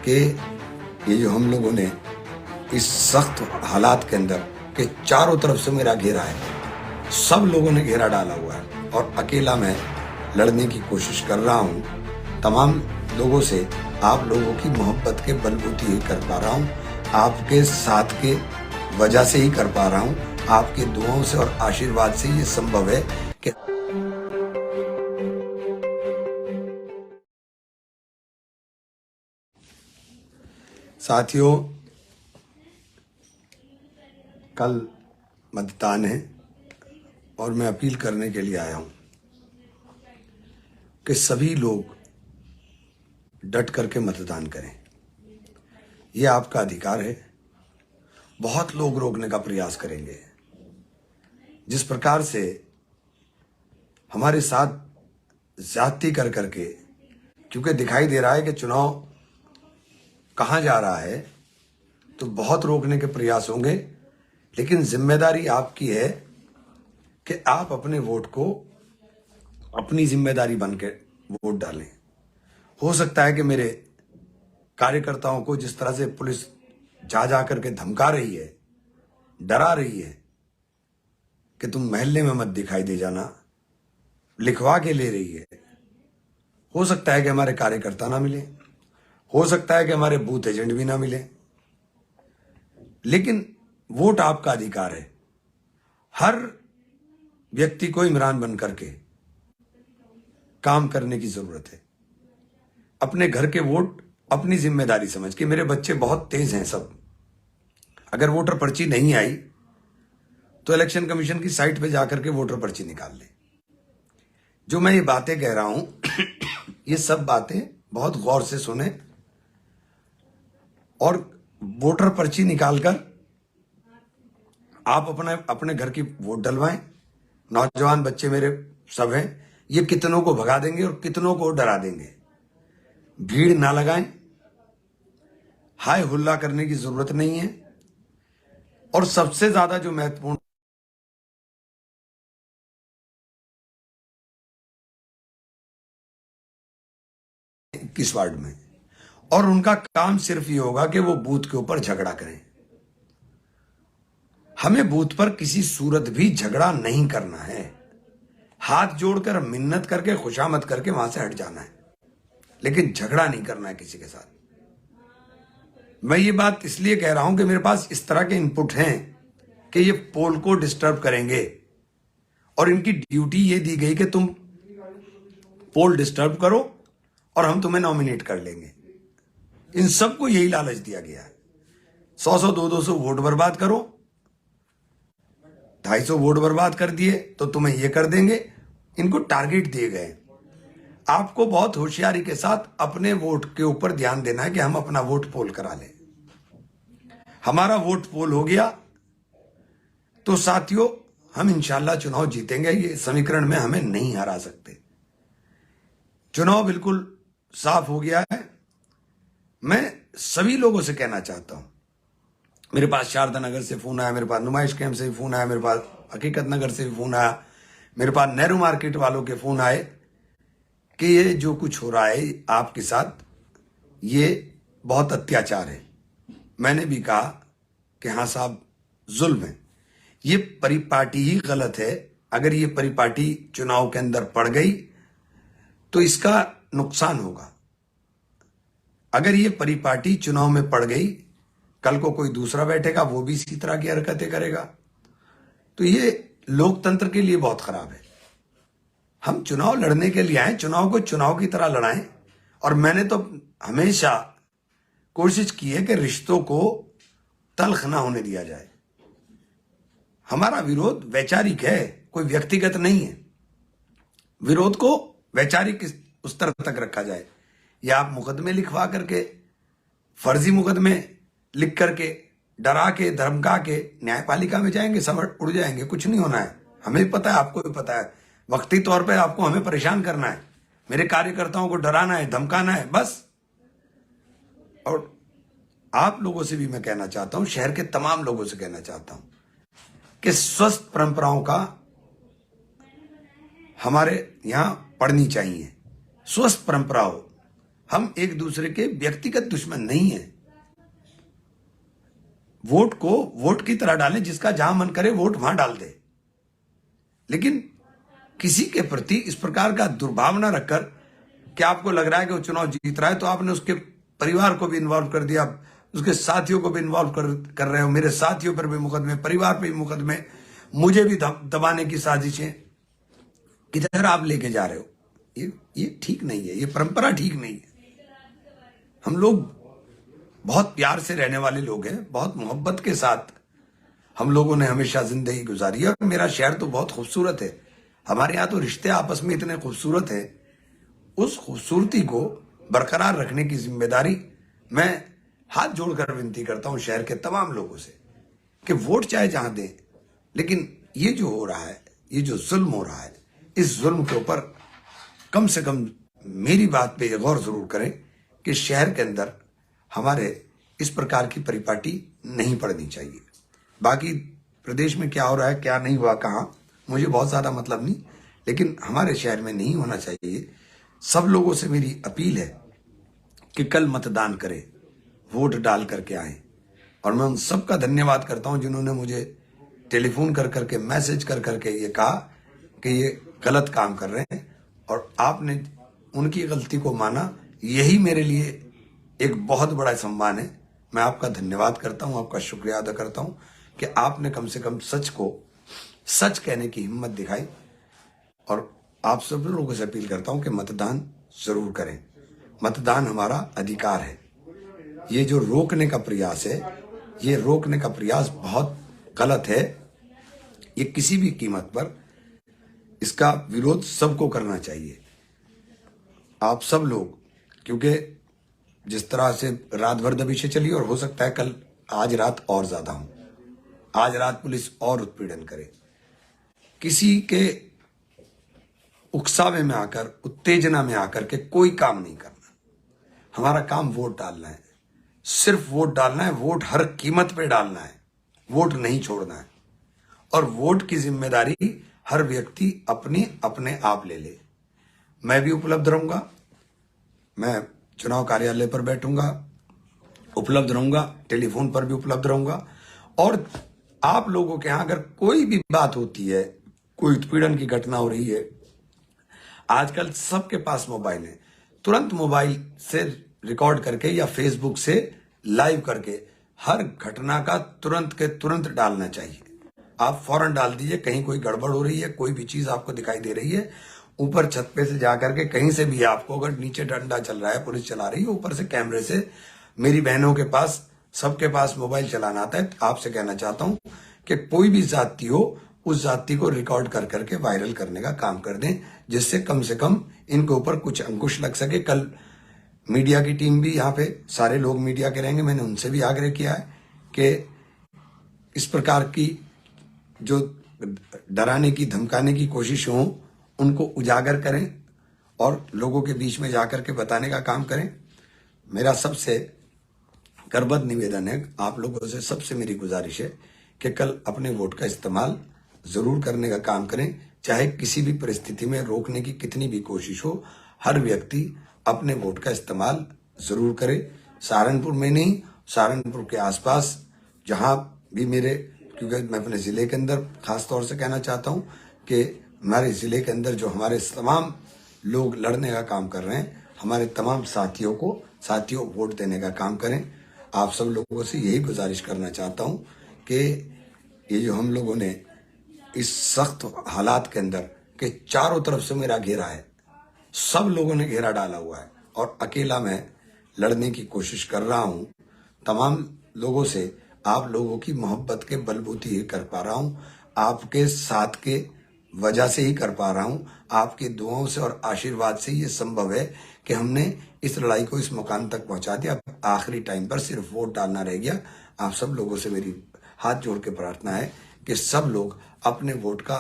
कि ये जो हम लोगों ने इस सख्त हालात के अंदर के चारों तरफ से मेरा घेरा है, सब लोगों ने घेरा डाला हुआ है और अकेला मैं लड़ने की कोशिश कर रहा हूँ। तमाम लोगों से आप लोगों की मोहब्बत के बलबूते ही कर पा रहा हूँ, आपके साथ के वजह से ही कर पा रहा हूँ, आपके दुआओं से और आशीर्वाद से ये संभव है कि साथियों, कल मतदान है और मैं अपील करने के लिए आया हूं कि सभी लोग डट करके मतदान करें। यह आपका अधिकार है। बहुत लोग रोकने का प्रयास करेंगे। जिस प्रकार से हमारे साथ ज्यादती कर करके, क्योंकि दिखाई दे रहा है कि चुनाव कहां जा रहा है, तो बहुत रोकने के प्रयास होंगे। लेकिन जिम्मेदारी आपकी है कि आप अपने वोट को अपनी जिम्मेदारी बन के वोट डालें। हो सकता है कि मेरे कार्यकर्ताओं को जिस तरह से पुलिस जा करके धमका रही है, डरा रही है कि तुम महल्ले में मत दिखाई दे जाना, लिखवा के ले रही है, हो सकता है कि हमारे कार्यकर्ता ना मिले, हो सकता है कि हमारे बूथ एजेंट भी ना मिले, लेकिन वोट आपका अधिकार है। हर व्यक्ति को इमरान बन करके काम करने की जरूरत है। अपने घर के वोट अपनी जिम्मेदारी समझ के, मेरे बच्चे बहुत तेज हैं सब, अगर वोटर पर्ची नहीं आई तो इलेक्शन कमीशन की साइट पे जाकर के वोटर पर्ची निकाल ले। जो मैं ये बातें कह रहा हूं ये सब बातें बहुत गौर से सुने और वोटर पर्ची निकालकर आप अपने घर की वोट डलवाएं। नौजवान बच्चे मेरे सब हैं, ये कितनों को भगा देंगे और कितनों को डरा देंगे। भीड़ ना लगाएं, हाय हुल्ला करने की जरूरत नहीं है। और सबसे ज्यादा जो महत्वपूर्ण, 21 वार्ड में, और उनका काम सिर्फ ये होगा कि वो बूथ के ऊपर झगड़ा करें। हमें बूथ पर किसी सूरत भी झगड़ा नहीं करना है। हाथ जोड़कर मिन्नत करके खुशामद करके वहां से हट जाना है, लेकिन झगड़ा नहीं करना है किसी के साथ। मैं ये बात इसलिए कह रहा हूं कि मेरे पास इस तरह के इनपुट हैं कि ये पोल को डिस्टर्ब करेंगे और इनकी ड्यूटी ये दी गई कि तुम पोल डिस्टर्ब करो और हम तुम्हें नॉमिनेट कर लेंगे। इन सबको यही लालच दिया गया है। 100 200 वोट बर्बाद करो, 250 वोट बर्बाद कर दिए तो तुम्हें ये कर देंगे। इनको टारगेट दिए गए। आपको बहुत होशियारी के साथ अपने वोट के ऊपर ध्यान देना है कि हम अपना वोट पोल करा लें। हमारा वोट पोल हो गया तो साथियों हम इंशाल्लाह चुनाव जीतेंगे। ये समीकरण में हमें नहीं हरा सकते। चुनाव बिल्कुल साफ हो गया है। मैं सभी लोगों से कहना चाहता हूं, मेरे पास शारदा नगर से फोन आया, मेरे पास नुमाइश कैंप से भी फोन आया, मेरे पास हकीकत नगर से भी फोन आया, मेरे पास नेहरू मार्केट वालों के फोन आए कि ये जो कुछ हो रहा है आपके साथ, ये बहुत अत्याचार है। मैंने भी कहा कि हाँ साहब, जुल्म है, ये परिपाटी ही गलत है। अगर ये परिपाटी चुनाव के अंदर पड़ गई तो इसका नुकसान होगा। अगर ये परिपाटी चुनाव में पड़ गई, कल को कोई दूसरा बैठेगा, वो भी इसी तरह की हरकतें करेगा, तो ये लोकतंत्र के लिए बहुत खराब है। हम चुनाव लड़ने के लिए आए, चुनाव को चुनाव की तरह लड़ाएं। और मैंने तो हमेशा कोशिश की है कि रिश्तों को तल्ख ना होने दिया जाए। हमारा विरोध वैचारिक है, कोई व्यक्तिगत नहीं है। विरोध को वैचारिक उस तरह तक रखा जाए। या आप मुकदमे लिखवा करके, फर्जी मुकदमे लिख करके, डरा के, धमका के न्यायपालिका में जाएंगे, सब उड़ जाएंगे, कुछ नहीं होना है। हमें भी पता है, आपको भी पता है, वक्ती तौर पे आपको हमें परेशान करना है, मेरे कार्यकर्ताओं को डराना है, धमकाना है, बस। और आप लोगों से भी मैं कहना चाहता हूं, शहर के तमाम लोगों से कहना चाहता हूं कि स्वस्थ परंपराओं का हमारे यहां पढ़नी चाहिए। स्वस्थ परंपरा हो, हम एक दूसरे के व्यक्तिगत दुश्मन नहीं है। वोट को वोट की तरह डालें, जिसका जहां मन करे वोट वहां डाल दे, लेकिन किसी के प्रति इस प्रकार का दुर्भावना रखकर कि आपको लग रहा है कि वो चुनाव जीत रहा है तो आपने उसके परिवार को भी इन्वॉल्व कर दिया, उसके साथियों को भी इन्वॉल्व कर रहे हो, मेरे साथियों पर भी मुकदमे, परिवार पर भी मुकदमे, मुझे भी दबाने की साजिशें, किधर आप लेके जा रहे हो? ये ठीक नहीं है, ये परंपरा ठीक नहीं है। हम लोग बहुत प्यार से रहने वाले लोग हैं, बहुत मोहब्बत के साथ हम लोगों ने हमेशा जिंदगी गुजारी है। और मेरा शहर तो बहुत खूबसूरत है, हमारे यहाँ तो रिश्ते आपस में इतने खूबसूरत हैं। उस खूबसूरती को बरकरार रखने की जिम्मेदारी मैं हाथ जोड़कर विनती करता हूं शहर के तमाम लोगों से कि वोट चाहे जहां दें, लेकिन ये जो हो रहा है, ये जो जुल्म हो रहा है, इस जुल्म के ऊपर कम से कम मेरी बात पे गौर जरूर करें कि शहर के अंदर हमारे इस प्रकार की परिपाटी नहीं पड़नी चाहिए। बाकी प्रदेश में क्या हो रहा है, क्या नहीं हुआ, कहाँ, मुझे बहुत ज़्यादा मतलब नहीं, लेकिन हमारे शहर में नहीं होना चाहिए। सब लोगों से मेरी अपील है कि कल मतदान करें, वोट डाल करके आए। और मैं उन सबका धन्यवाद करता हूं जिन्होंने मुझे टेलीफोन कर करके, मैसेज कर करके ये कहा कि ये गलत काम कर रहे हैं, और आपने उनकी गलती को माना। यही मेरे लिए एक बहुत बड़ा सम्मान है। मैं आपका धन्यवाद करता हूं, आपका शुक्रिया अदा करता हूं कि आपने कम से कम सच को सच कहने की हिम्मत दिखाई। और आप सब लोगों से अपील करता हूं कि मतदान जरूर करें। मतदान हमारा अधिकार है। ये जो रोकने का प्रयास है, ये रोकने का प्रयास बहुत गलत है। ये किसी भी कीमत पर इसका विरोध सबको करना चाहिए। आप सब लोग, क्योंकि जिस तरह से रात भर दबिशें चली, और हो सकता है कल आज रात और ज्यादा हो, आज रात पुलिस और उत्पीड़न करे, किसी के उकसावे में आकर, उत्तेजना में आकर के कोई काम नहीं करना। हमारा काम वोट डालना है, सिर्फ वोट डालना है, वोट हर कीमत पे डालना है, वोट नहीं छोड़ना है। और वोट की जिम्मेदारी हर व्यक्ति अपनी अपने आप ले ले। मैं भी उपलब्ध रहूंगा, मैं चुनाव कार्यालय पर बैठूंगा, उपलब्ध रहूंगा, टेलीफोन पर भी उपलब्ध रहूंगा। और आप लोगों के यहां अगर कोई भी बात होती है, कोई उत्पीड़न की घटना हो रही है, आजकल सबके पास मोबाइल है, तुरंत मोबाइल से रिकॉर्ड करके या फेसबुक से लाइव करके हर घटना का तुरंत के तुरंत डालना चाहिए। आप फौरन डाल दीजिए, कहीं कोई गड़बड़ हो रही है, कोई भी चीज आपको दिखाई दे रही है, ऊपर छत पे से जाकर के कहीं से भी आपको, अगर नीचे डंडा चल रहा है, पुलिस चला रही है, ऊपर से कैमरे से, मेरी बहनों के पास, सबके पास मोबाइल चलाना आता है। आपसे कहना चाहता हूं कि कोई भी जाति हो, उस जाति को रिकॉर्ड कर करके वायरल करने का काम कर दें, जिससे कम से कम इनके ऊपर कुछ अंकुश लग सके। कल मीडिया की टीम भी यहाँ पे, सारे लोग मीडिया के रहेंगे, मैंने उनसे भी आग्रह किया है कि इस प्रकार की जो डराने की, धमकाने की कोशिश हो, उनको उजागर करें और लोगों के बीच में जाकर के बताने का काम करें। मेरा सबसे करबद्ध निवेदन है, आप लोगों से सबसे मेरी गुजारिश है कि कल अपने वोट का इस्तेमाल जरूर करने का काम करें। चाहे किसी भी परिस्थिति में रोकने की कितनी भी कोशिश हो, हर व्यक्ति अपने वोट का इस्तेमाल जरूर करे। सहारनपुर में नहीं, सहारनपुर के आसपास जहां भी मेरे, क्योंकि मैं अपने जिले के अंदर खास तौर से कहना चाहता हूं कि हमारे जिले के अंदर जो हमारे तमाम लोग लड़ने का काम कर रहे हैं, हमारे तमाम साथियों वोट देने का काम करें। आप सब लोगों से यही गुजारिश करना चाहता हूं कि ये जो हम लोगों ने इस सख्त हालात के अंदर के चारों तरफ से मेरा घेरा है, सब लोगों ने घेरा डाला हुआ है और अकेला मैं लड़ने की कोशिश कर रहा हूं। तमाम लोगों से, आप लोगों की मोहब्बत के बलबूते ही कर पा रहा हूं, आपके साथ के वजह से ही कर पा रहा हूं, आपके दुआओं से और आशीर्वाद से ये संभव है कि हमने इस लड़ाई को इस मुकाम तक पहुंचा दिया। आखिरी टाइम पर सिर्फ वोट डालना रह गया। आप सब लोगों से मेरी हाथ जोड़ के प्रार्थना है कि सब लोग अपने वोट का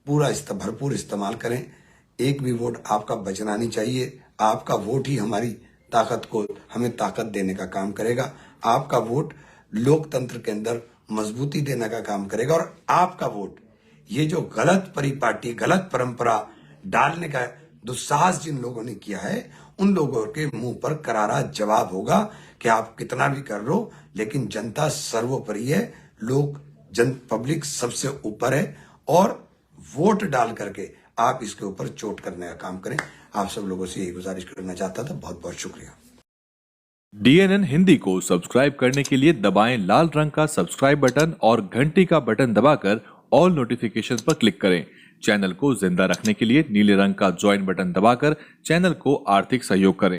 भरपूर इस्तेमाल करें। एक भी वोट आपका बचना नहीं चाहिए। आपका वोट ही हमारी ताकत को, हमें ताकत देने का काम करेगा। आपका वोट लोकतंत्र के अंदर मजबूती देने का काम करेगा। और आपका वोट, ये जो गलत परिपाटी, गलत परंपरा डालने का दुस्साहस जिन लोगों ने किया है, उन लोगों के मुंह पर करारा जवाब होगा कि आप कितना भी कर लो, लेकिन जनता सर्वोपरि है, पब्लिक सबसे ऊपर है, और वोट डाल करके आप इसके ऊपर चोट करने का काम करें। आप सब लोगों से यही गुजारिश करना चाहता था। बहुत बहुत शुक्रिया। DNN हिंदी को सब्सक्राइब करने के लिए दबाएं लाल रंग का सब्सक्राइब बटन और घंटी का बटन दबाकर ऑल नोटिफिकेशन पर क्लिक करें। चैनल को जिंदा रखने के लिए नीले रंग का ज्वाइन बटन दबाकर चैनल को आर्थिक सहयोग करें।